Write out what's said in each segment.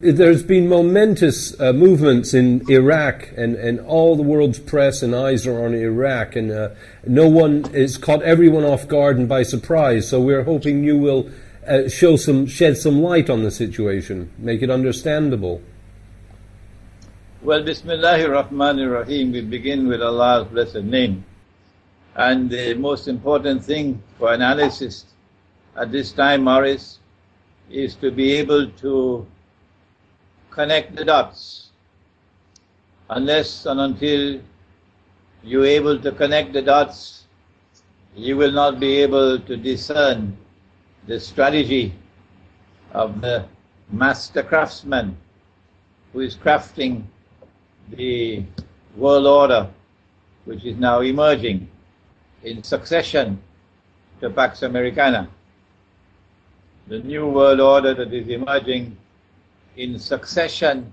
There's been momentous movements in Iraq, and all the world's press and eyes are on Iraq, and no one is caught everyone off guard and by surprise. So we're hoping you will shed some light on the situation, make it understandable. Well, Bismillahir Rahmanir Rahim. We begin with Allah's blessed name, and the most important thing for analysis at this time, Morris, is to be able to connect the dots. Unless and until you're able to connect the dots, you will not be able to discern the strategy of the master craftsman who is crafting the world order which is now emerging in succession to Pax Americana. The new world order that is emerging in succession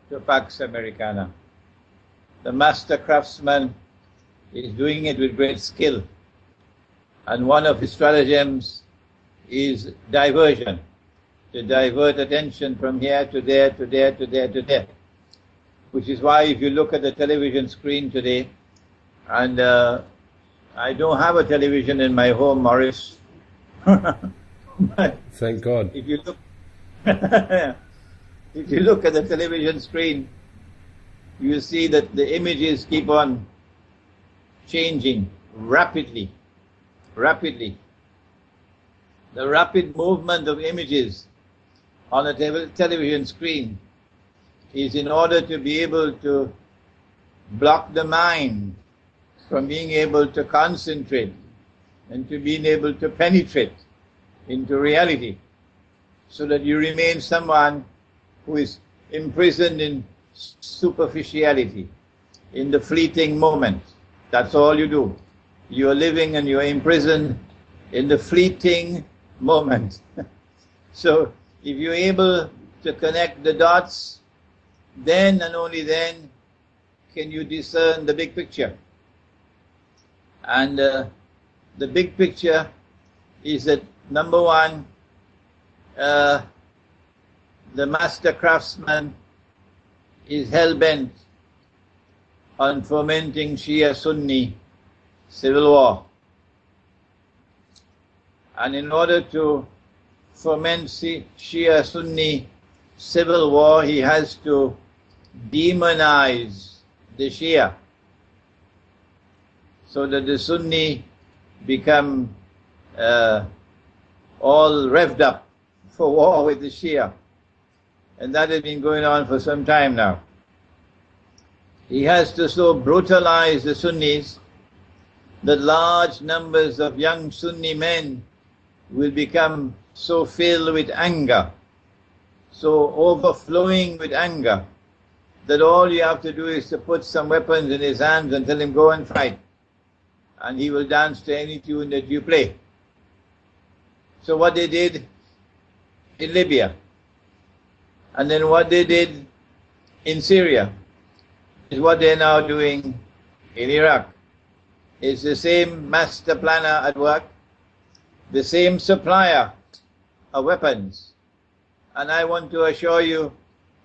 to Pax Americana. The master craftsman is doing it with great skill, and one of his stratagems is diversion, to divert attention from here to there, to there, to there, to there. Which is why if you look at the television screen today, and I don't have a television in my home, Morris. Thank God. If you look if you look at the television screen, you see that the images keep on changing rapidly. The rapid movement of images on a television screen is in order to be able to block the mind from being able to concentrate and to being able to penetrate into reality, so that you remain someone who is imprisoned in superficiality, in the fleeting moment. That's all you do. You are living and you are imprisoned in the fleeting moment. So if you're able to connect the dots, then and only then can you discern the big picture. And the big picture is that, number one, the master craftsman is hell-bent on fomenting Shia-Sunni civil war. And in order to foment Shia-Sunni civil war, he has to demonize the Shia, so that the Sunni become all revved up for war with the Shia. And that has been going on for some time now. He has to so brutalize the Sunnis that large numbers of young Sunni men will become so filled with anger, so overflowing with anger, that all you have to do is to put some weapons in his hands and tell him go and fight, and he will dance to any tune that you play. So what they did in Libya, and then what they did in Syria, is what they're now doing in Iraq. It's the same master planner at work, the same supplier of weapons. And I want to assure you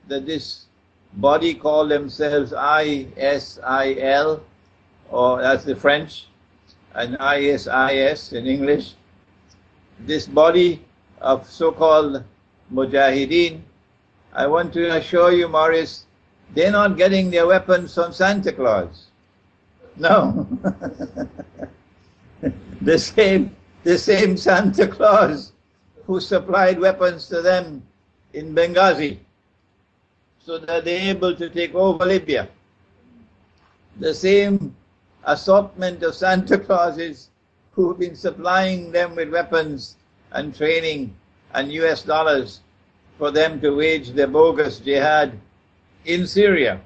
that this body called themselves ISIL, or that's the French, and ISIS in English, this body of so-called Mujahideen, I want to assure you, Morris, they're not getting their weapons from Santa Claus. No. The same Santa Claus who supplied weapons to them in Benghazi, so that they're able to take over Libya. The same assortment of Santa Clauses who have been supplying them with weapons and training and US dollars for them to wage their bogus jihad in Syria.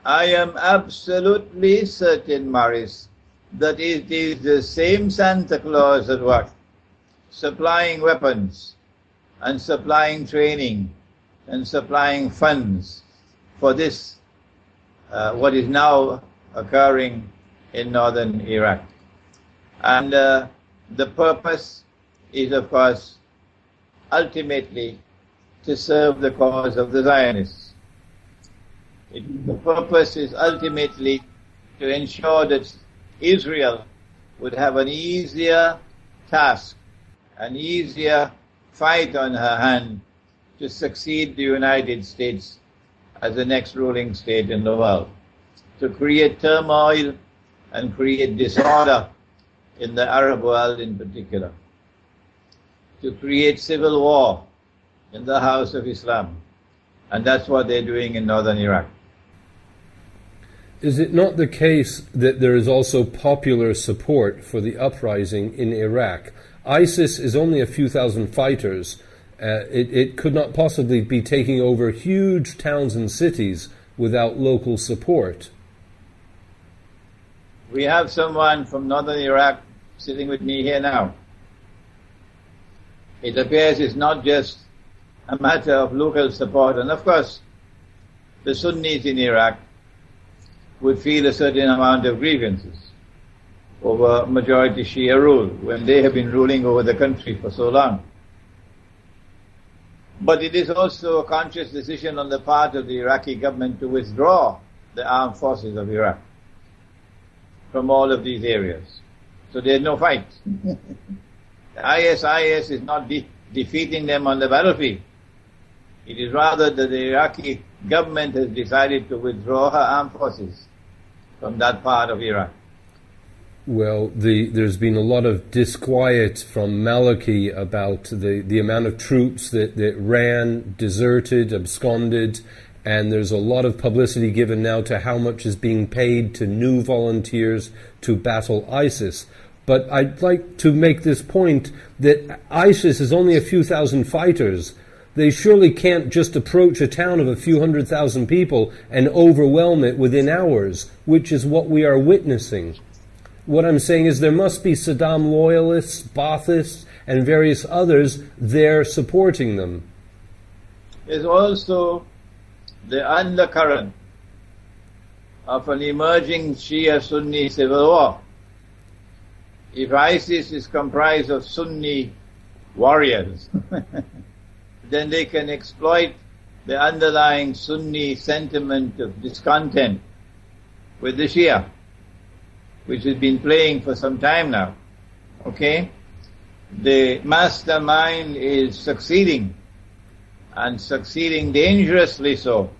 I am absolutely certain, Morris, that it is the same Santa Claus at work, supplying weapons and supplying training and supplying funds for this, what is now occurring in northern Iraq. And the purpose is, of course, ultimately to serve the cause of the Zionists. The purpose is ultimately to ensure that Israel would have an easier task, an easier fight on her hand to succeed the United States as the next ruling state in the world, to create turmoil and create disorder in the Arab world in particular, to create civil war in the house of Islam. And that's what they're doing in northern Iraq. Is it not the case that there is also popular support for the uprising in Iraq? ISIS is only a few thousand fighters. It could not possibly be taking over huge towns and cities without local support. We have someone from northern Iraq sitting with me here now. It appears it's not just a matter of local support, and of course the Sunnis in Iraq would feel a certain amount of grievances over majority Shia rule when they have been ruling over the country for so long. But it is also a conscious decision on the part of the Iraqi government to withdraw the armed forces of Iraq from all of these areas. So there's no fight. ISIS is not defeating them on the battlefield. It is rather that the Iraqi government has decided to withdraw her armed forces from that part of Iraq. Well, there's been a lot of disquiet from Maliki about the amount of troops that ran, deserted, absconded, and there's a lot of publicity given now to how much is being paid to new volunteers to battle ISIS. But I'd like to make this point that ISIS is only a few thousand fighters. They surely can't just approach a town of a few 100,000 people and overwhelm it within hours, which is what we are witnessing. What I'm saying is there must be Saddam loyalists, Baathists, and various others there supporting them. There's also the undercurrent of an emerging Shia-Sunni civil war. If ISIS is comprised of Sunni warriors, then they can exploit the underlying Sunni sentiment of discontent with the Shia, which has been playing for some time now. Okay? The mastermind is succeeding, and succeeding dangerously so,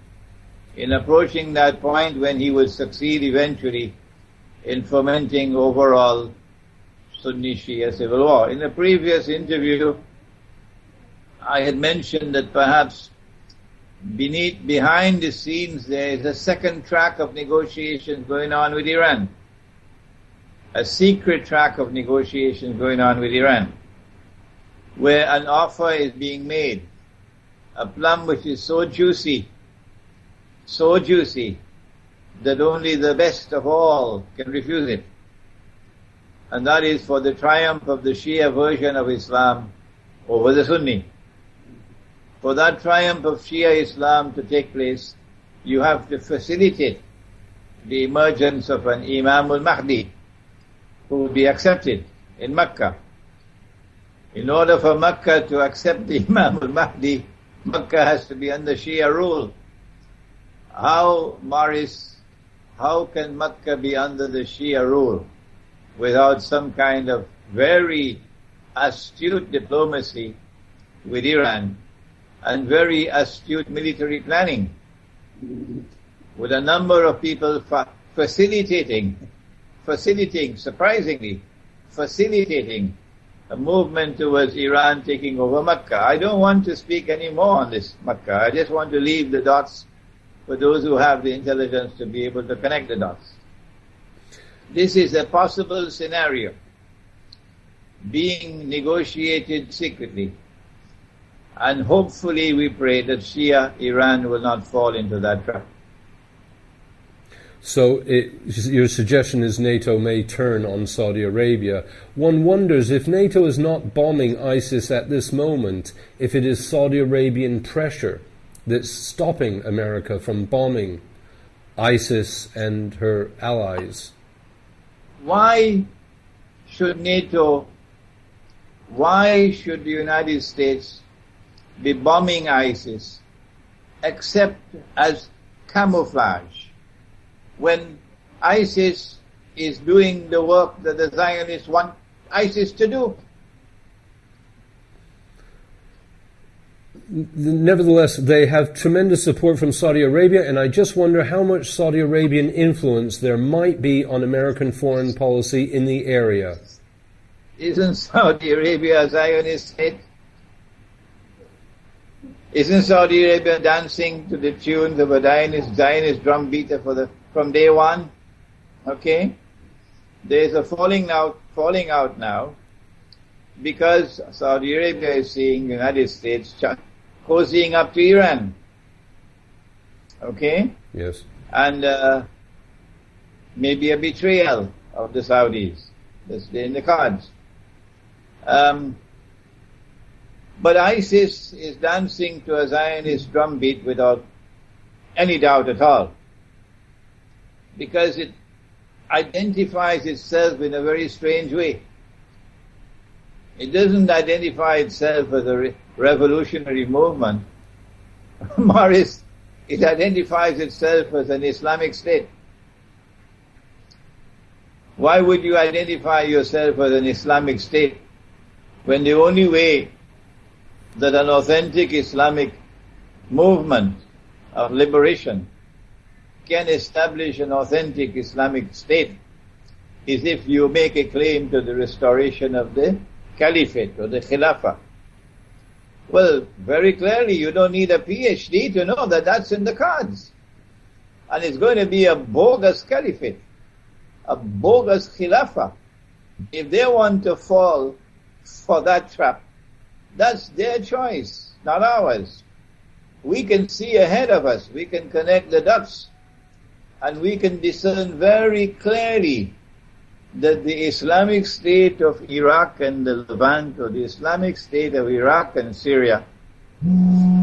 in approaching that point when he will succeed eventually in fomenting overall Sunni Shia civil war. In a previous interview, I had mentioned that perhaps behind the scenes there is a second track of negotiations going on with Iran. A secret track of negotiations going on with Iran, where an offer is being made, a plum which is so juicy, that only the best of all can refuse it. And that is for the triumph of the Shia version of Islam over the Sunni. For that triumph of Shia Islam to take place, you have to facilitate the emergence of an Imam al-Mahdi who will be accepted in Mecca. In order for Mecca to accept the Imam al-Mahdi, Mecca has to be under Shia rule. How can Mecca be under the Shia rule without some kind of very astute diplomacy with Iran and very astute military planning, with a number of people facilitating a movement towards Iran taking over Mecca. I don't want to speak any more on this Mecca. I just want to leave the dots for those who have the intelligence to be able to connect the dots. This is a possible scenario being negotiated secretly, and hopefully we pray that Shia Iran will not fall into that trap. So your suggestion is NATO may turn on Saudi Arabia. One wonders if NATO is not bombing ISIS at this moment, if it is Saudi Arabian pressure that's stopping America from bombing ISIS and her allies. Why should NATO, why should the United States be bombing ISIS except as camouflage, when ISIS is doing the work that the Zionists want ISIS to do. Nevertheless, they have tremendous support from Saudi Arabia, and I just wonder how much Saudi Arabian influence there might be on American foreign policy in the area. Isn't Saudi Arabia a Zionist state? Isn't Saudi Arabia dancing to the tunes of a Zionist drum beater from day one? Okay? There's a falling out now, because Saudi Arabia is seeing the United States cozying up to Iran. Okay? Yes. And maybe a betrayal of the Saudis. That's in the cards. But ISIS is dancing to a Zionist drumbeat without any doubt at all, because it identifies itself in a very strange way. It doesn't identify itself as a revolutionary movement. Morris, it identifies itself as an Islamic state. Why would you identify yourself as an Islamic state when the only way that an authentic Islamic movement of liberation can establish an authentic Islamic state is if you make a claim to the restoration of the caliphate or the khilafah? Well, very clearly you don't need a PhD to know that that's in the cards. And it's going to be a bogus caliphate, a bogus khilafah. If they want to fall for that trap, that's their choice, not ours. We can see ahead of us, we can connect the dots, and we can discern very clearly that the Islamic State of Iraq and the Levant, or the Islamic State of Iraq and Syria,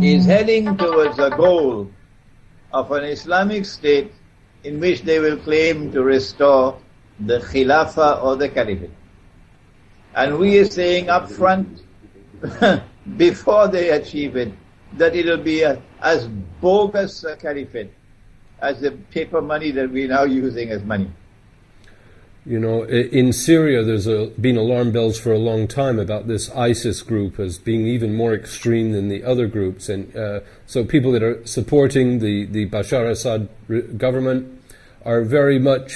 is heading towards a goal of an Islamic State in which they will claim to restore the Khilafah or the Caliphate. And we are saying up front, before they achieve it, that it will be as bogus a Caliphate as the paper money that we're now using as money. You know, in Syria there's been alarm bells for a long time about this ISIS group as being even more extreme than the other groups. And so people that are supporting the Bashar Assad government are very much,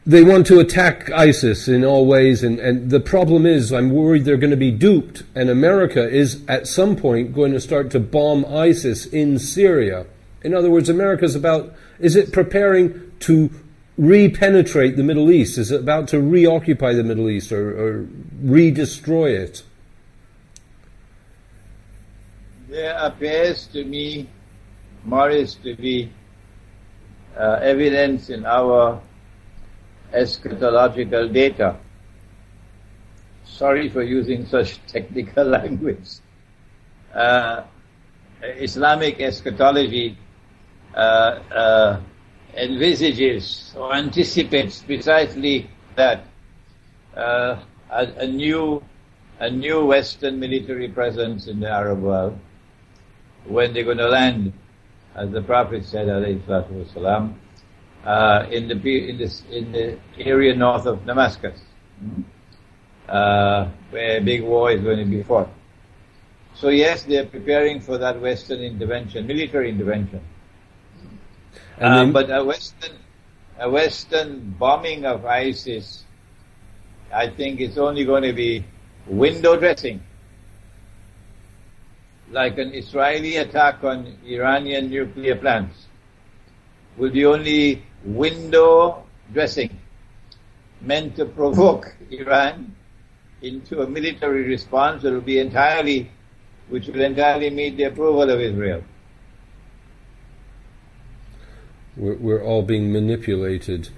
they want to attack ISIS in all ways. And the problem is, I'm worried they're going to be duped. And America is at some point going to start to bomb ISIS in Syria. In other words, America's about, is it preparing to re-penetrate the Middle East? Is it about to reoccupy the Middle East or re-destroy it? There appears to me, Morris, to be evidence in our eschatological data. Sorry for using such technical language. Islamic eschatology envisages or anticipates precisely that a new Western military presence in the Arab world, when they're going to land, as the Prophet said, alayhi salatu wasalam, in the area north of Damascus, where a big war is going to be fought. So yes, they're preparing for that Western intervention, military intervention. But a Western bombing of ISIS, I think it's only going to be window dressing. Like an Israeli attack on Iranian nuclear plants will be only window dressing, meant to provoke Iran into a military response which will entirely meet the approval of Israel. We're all being manipulated.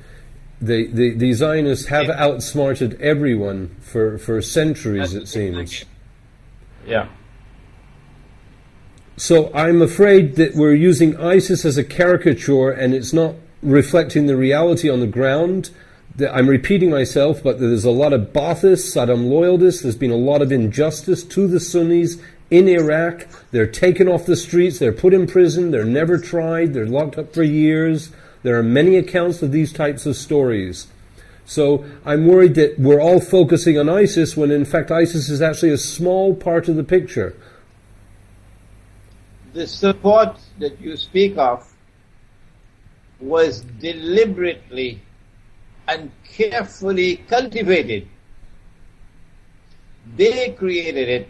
The Zionists have outsmarted everyone for centuries, it seems. Yeah. So I'm afraid that we're using ISIS as a caricature, and it's not reflecting the reality on the ground. I'm repeating myself, but there's a lot of Baathists, Saddam loyalists. There's been a lot of injustice to the Sunnis in Iraq. They're taken off the streets, they're put in prison, they're never tried, they're locked up for years. There are many accounts of these types of stories. So I'm worried that we're all focusing on ISIS when in fact ISIS is actually a small part of the picture. The support that you speak of was deliberately and carefully cultivated. They created it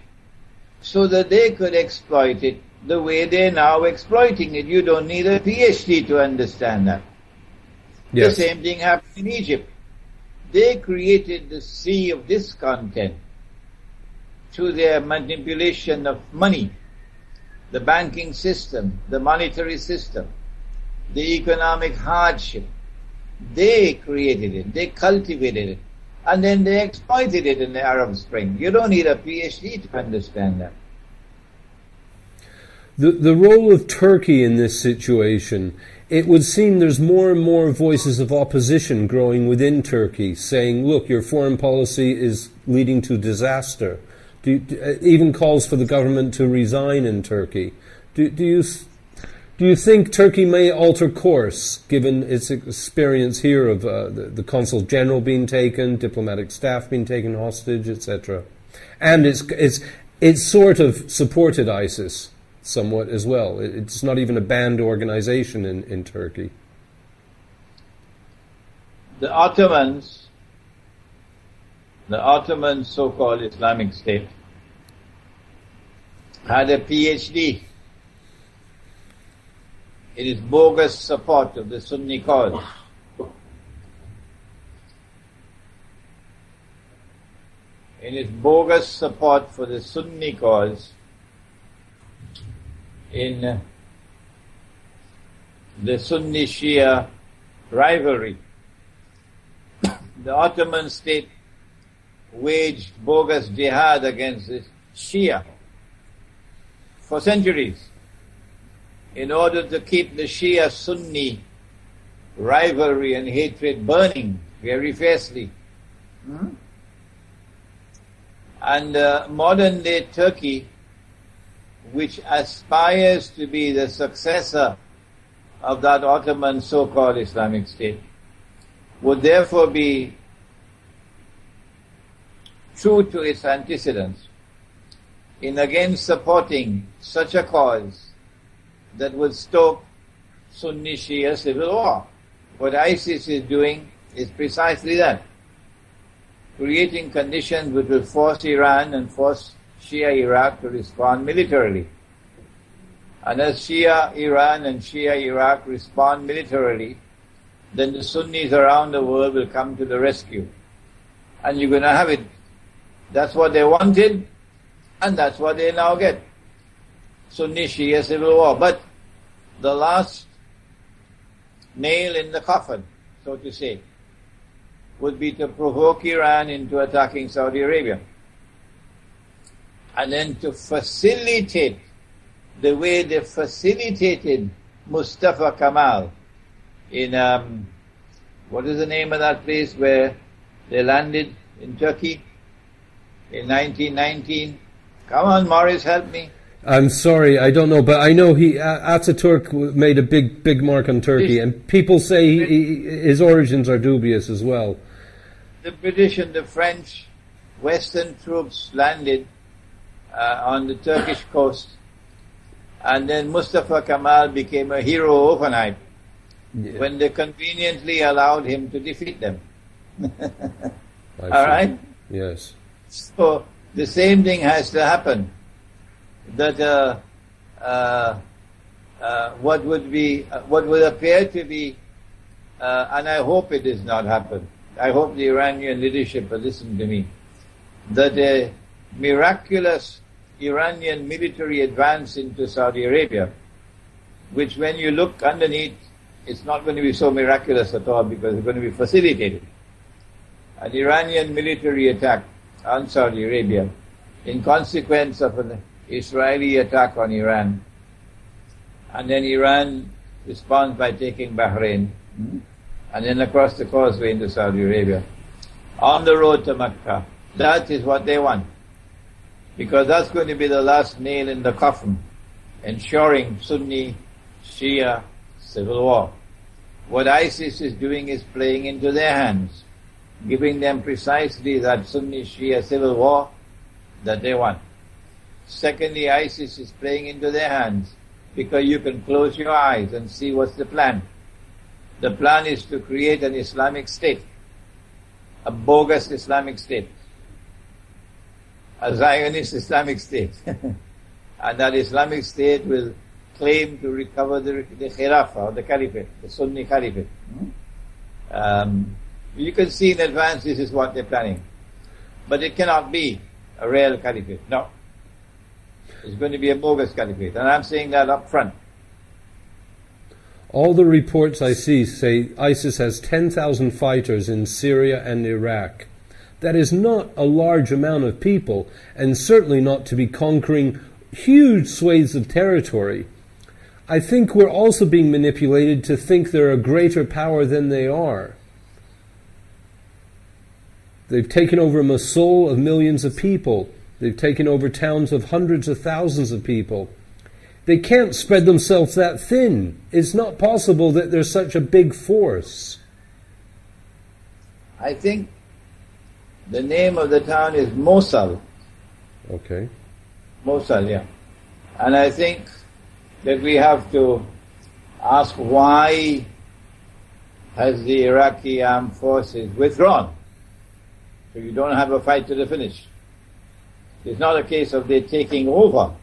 so that they could exploit it the way they're now exploiting it. You don't need a PhD to understand that. Yes. The same thing happened in Egypt. They created the sea of discontent through their manipulation of money, the banking system, the monetary system, the economic hardship. They created it, they cultivated it, and then they exploited it in the Arab Spring. You don't need a PhD to understand that. The role of Turkey in this situation, it would seem there's more and more voices of opposition growing within Turkey saying, look, your foreign policy is leading to disaster. Even calls for the government to resign in Turkey. Do you think Turkey may alter course, given its experience here of the consul general being taken, diplomatic staff being taken hostage, etc.? And it's sort of supported ISIS somewhat as well. It's not even a banned organization in Turkey. The Ottoman so-called Islamic State had a PhD in its bogus support of the Sunni cause. In its bogus support for the Sunni cause in the Sunni-Shia rivalry. The Ottoman state waged bogus jihad against the Shia for centuries in order to keep the Shia-Sunni rivalry and hatred burning very fiercely. And modern-day Turkey, which aspires to be the successor of that Ottoman so-called Islamic State, would therefore be true to its antecedents in again supporting such a cause that would stoke Sunni-Shia civil war. What ISIS is doing is precisely that, creating conditions which will force Iran and force Shia Iraq to respond militarily. And as Shia Iran and Shia Iraq respond militarily, then the Sunnis around the world will come to the rescue. And you're going to have it. That's what they wanted, and that's what they now get. Sunni-Shia civil war. But the last nail in the coffin, so to say, would be to provoke Iran into attacking Saudi Arabia. And then to facilitate the way they facilitated Mustafa Kemal in, what is the name of that place where they landed in Turkey in 1919? Come on, Morris, help me. I'm sorry, I don't know, but I know Ataturk made a big mark on Turkey, and people say his origins are dubious as well. The British and the French Western troops landed on the Turkish coast, and then Mustafa Kemal became a hero overnight when they conveniently allowed him to defeat them. All right? Yes. So the same thing has to happen. That what would appear to be, and I hope it does not happen. I hope the Iranian leadership will listen to me. That a miraculous Iranian military advance into Saudi Arabia, which when you look underneath, it's not going to be so miraculous at all because it's going to be facilitated. An Iranian military attack on Saudi Arabia in consequence of an Israeli attack on Iran, and then Iran responds by taking Bahrain, and then across the causeway into Saudi Arabia, on the road to Mecca. That is what they want. because that's going to be the last nail in the coffin, ensuring Sunni Shia civil war. What ISIS is doing is playing into their hands, giving them precisely that Sunni Shia civil war that they want. Secondly, ISIS is playing into their hands because you can close your eyes and see what's the plan. The plan is to create an Islamic state, a bogus Islamic state, a Zionist Islamic state. And that Islamic state will claim to recover the Khilafah or the Caliphate, the Sunni Caliphate. You can see in advance this is what they're planning. But it cannot be a real Caliphate. No. It's going to be a bogus Caliphate. And I'm saying that up front. All the reports I see say ISIS has 10,000 fighters in Syria and Iraq. That is not a large amount of people, and certainly not to be conquering huge swathes of territory. I think we're also being manipulated to think they're a greater power than they are. They've taken over Mosul of millions of people. They've taken over towns of hundreds of thousands of people. They can't spread themselves that thin. It's not possible that there's such a big force. I think the name of the town is Mosul. Okay. Mosul, yeah. And I think that we have to ask, why has the Iraqi armed forces withdrawn? So you don't have a fight to the finish. It's not a case of they taking over.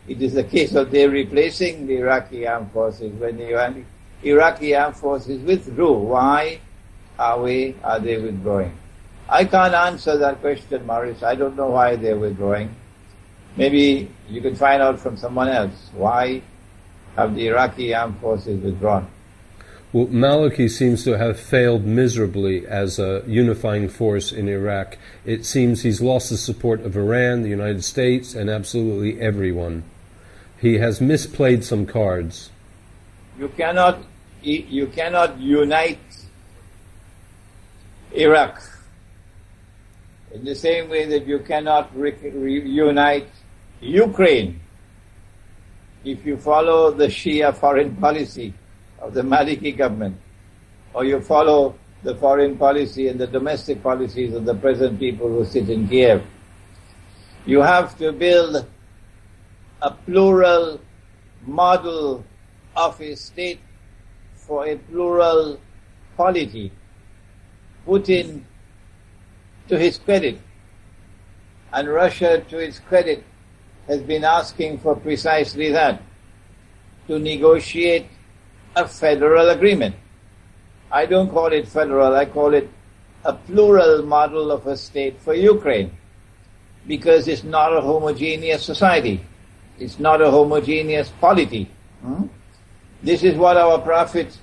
It is a case of they replacing the Iraqi armed forces. When the Iraqi armed forces withdrew, why are they withdrawing? I can't answer that question, Maurice. I don't know why they're withdrawing. Maybe you can find out from someone else. Why have the Iraqi armed forces withdrawn? Well, Maliki seems to have failed miserably as a unifying force in Iraq. It seems he's lost the support of Iran, the United States, and absolutely everyone. He has misplayed some cards. You cannot unite Iraq in the same way that you cannot reunite Ukraine if you follow the Shia foreign policy of the Maliki government, or you follow the foreign policy and the domestic policies of the present people who sit in Kiev. You have to build a plural model of a state for a plural polity. Putin, to his credit, and Russia, to its credit, has been asking for precisely that, to negotiate a federal agreement. I don't call it federal, I call it a plural model of a state for Ukraine, because it's not a homogeneous society. It's not a homogeneous polity. This is what our Prophet,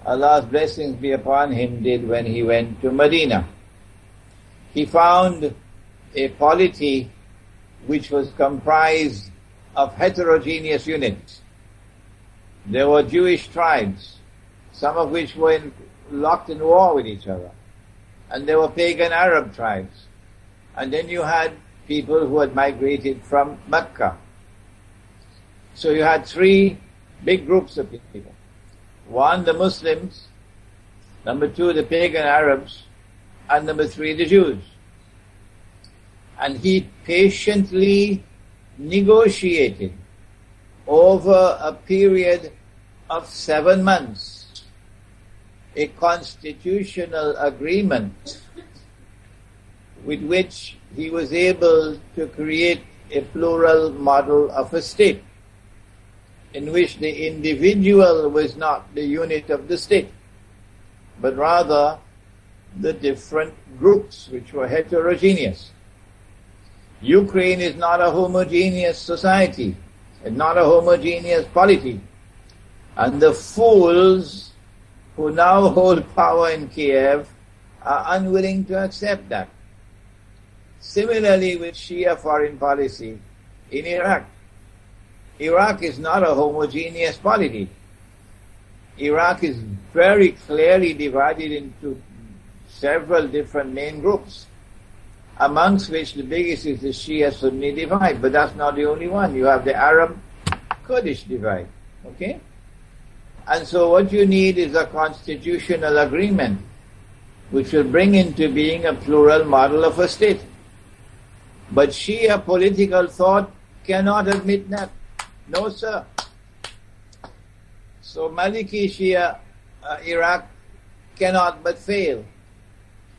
Allah's blessings be upon him, did when he went to Medina. He found a polity which was comprised of heterogeneous units. There were Jewish tribes, some of which were locked in war with each other. And there were pagan Arab tribes. And then you had people who had migrated from Mecca. So you had three big groups of people. One, the Muslims. Number two, the pagan Arabs. And number three, the Jews. And he patiently negotiated over a period of 7 months a constitutional agreement with which he was able to create a plural model of a state, in which the individual was not the unit of the state, but rather the different groups which were heterogeneous. Ukraine is not a homogeneous society, and not a homogeneous polity. And the fools who now hold power in Kiev are unwilling to accept that. Similarly with Shia foreign policy in Iraq. Iraq is not a homogeneous polity. Iraq is very clearly divided into several different main groups. amongst which the biggest is the Shia-Sunni divide, but that's not the only one. You have the Arab-Kurdish divide, okay? And so what you need is a constitutional agreement which will bring into being a plural model of a state. But Shia political thought cannot admit that. No, sir. So Maliki Shia Iraq cannot but fail.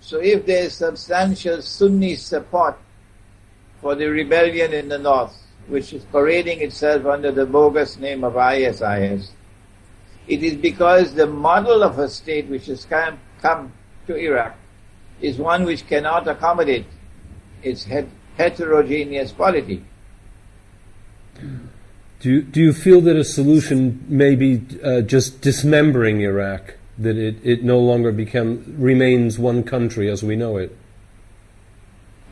So if there is substantial Sunni support for the rebellion in the north, which is parading itself under the bogus name of ISIS, it is because the model of a state which has come to Iraq is one which cannot accommodate its heterogeneous polity. Do you feel that a solution may be just dismembering Iraq, that it no longer remains one country as we know it?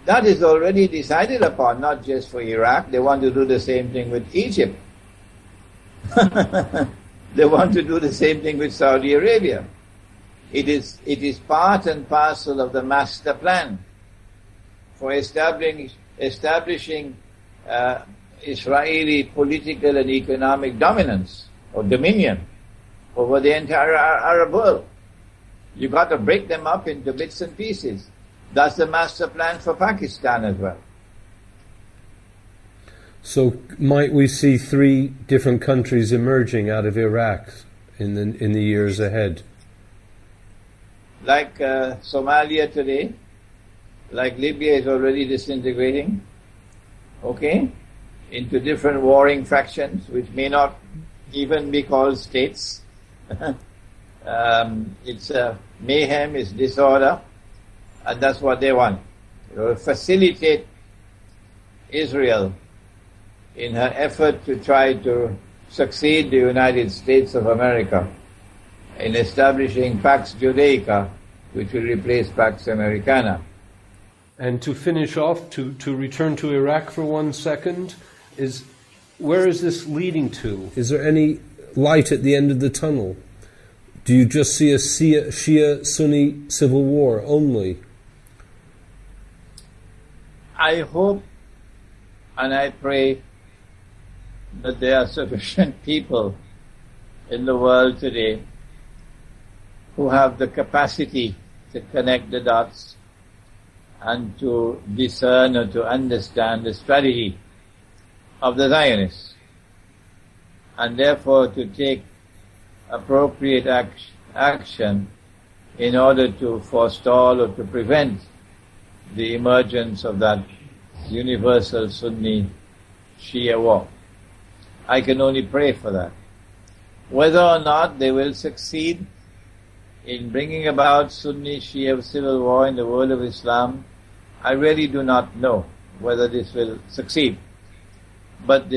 That is already decided upon, not just for Iraq. They want to do the same thing with Egypt. They want to do the same thing with Saudi Arabia. It is part and parcel of the master plan for establishing Israeli political and economic dominance or dominion over the entire Arab world. You've got to break them up into bits and pieces. That's the master plan for Pakistan as well. So might we see 3 different countries emerging out of Iraq in the years ahead? Like Somalia today, like Libya is already disintegrating, okay, into different warring factions which may not even be called states. It's mayhem, it's disorder, and that's what they want. It will facilitate Israel in her effort to try to succeed the United States of America in establishing Pax Judaica, which will replace Pax Americana. And to finish off, to return to Iraq for 1 second, where is this leading to? Is there any light at the end of the tunnel? Do you just see a Shia-Sunni civil war only? I hope and I pray that there are sufficient people in the world today who have the capacity to connect the dots and to discern or to understand the strategy of the Zionists, and therefore to take appropriate action in order to forestall or to prevent the emergence of that universal Sunni Shia war. I can only pray for that. Whether or not they will succeed in bringing about Sunni Shia civil war in the world of Islam, I really do not know whether this will succeed. But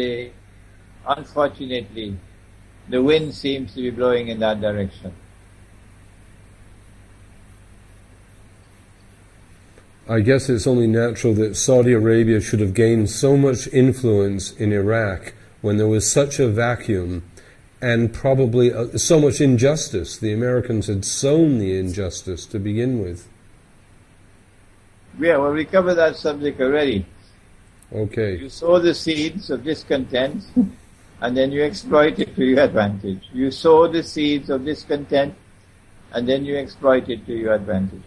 unfortunately, the wind seems to be blowing in that direction. I guess it's only natural that Saudi Arabia should have gained so much influence in Iraq when there was such a vacuum and probably so much injustice. The Americans had sown the injustice to begin with. Yeah, well, we covered that subject already. Okay. You sow the seeds of discontent and then you exploit it to your advantage. You sow the seeds of discontent and then you exploit it to your advantage.